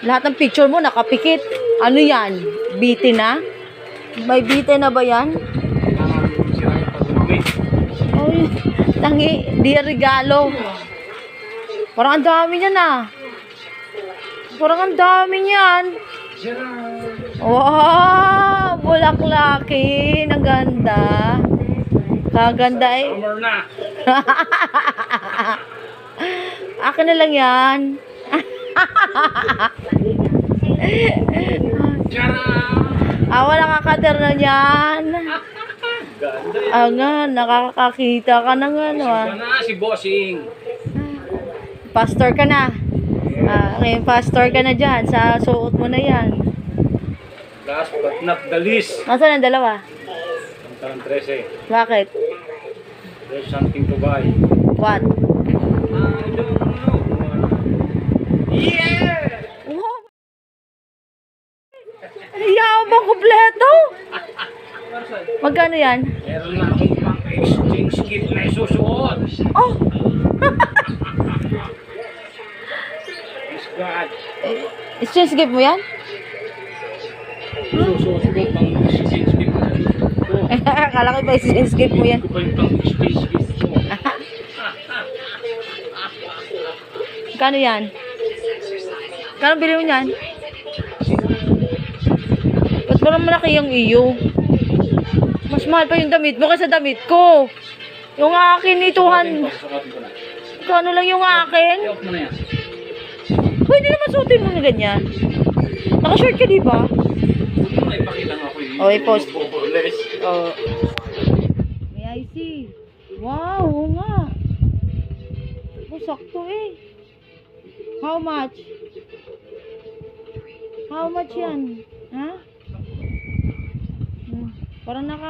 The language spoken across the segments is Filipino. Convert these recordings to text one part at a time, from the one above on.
Lahat ng picture mo nakapikit. Ano yan? Bitin na? May bitin na ba yan? Ay, tangi, di regalo. Parang ang dami niyan ah. Parang ang dami niyan. Wow, bulaklakin. Ang ganda. Kaganda eh. Akin na lang yan. Wala kakater na yan. Nga, nakakakita ka na nga, no? Si Bossing. Pastor ka na. Ngayon, pastor ka na dyan. Sa suot mo na yan. Last but not the least. Nasaan ang dalawa? Ang 13. Bakit? There's something to buy. What? I don't know. Yeah! Wow! Yabang kompleto! Magkano yan? Meron na akong pang-exchange kit na isusuot. Oh! Please God. Exchange gift mo yan? Isusuot ko pang-exchange kit na isusuot. Akala ko ba exchange gift mo yan? Ito pa yung pang-exchange kit ko. Kano yan? Kano bili mo yan? Ba't parang malaki yung iyo? Mas mahal pa yung damit mo kaysa damit ko. Yung akin ituhan. Kano lang yung akin? I-off mo na yan. Pwede naman suotin mo na ganyan. Naka-short ka diba? Huwag mo na ipakita nga ako yung i-post. overless. May I see? Wow, oo nga. Sakto eh. How much? How much yan? Ha? Parang ano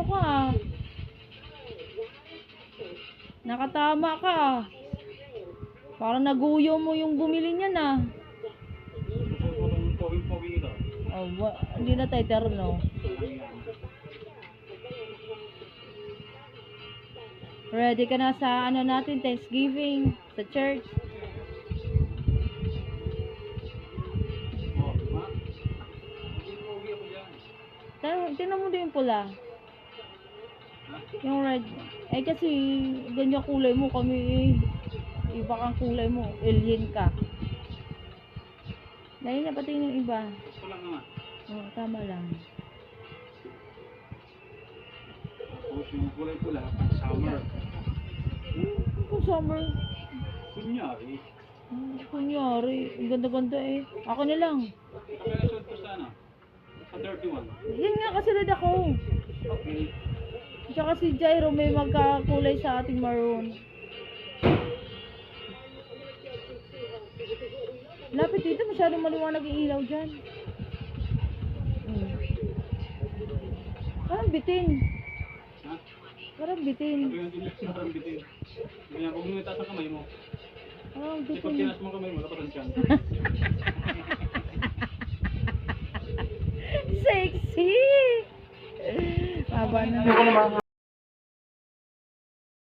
ka ah. Nakatama ka ah. Parang naguyo mo yung bumili niyan ah. Hindi na tayo terno. Ready ka na sa ano natin, Thanksgiving, sa church. Tingnan mo din yung pula. Yung red. Eh kasi, ganyan kulay mo kami. Iba kang kulay mo. Alien ka. Dahil na pati yung iba. Tama lang. Yung kulay pula, summer. Summer. Kunyari. Kunyari. Ang ganda-ganda eh. Ako na lang. Kaya nasuot ko sana. Sa 31. Yan nga kasunod ako. Okay. Tsaka si Jairo may magkakulay sa ating maroon. Lapit dito, masyadong maliwanag yung ilaw dyan. Parang bitin. Ha? Parang bitin. Parang bitin. Ganyan, kung mo itaas ang kamay mo. Parang Kasi pag bitin. tinas mo ang kamay mo, dapat ang tiyan. Sexy! Haba na.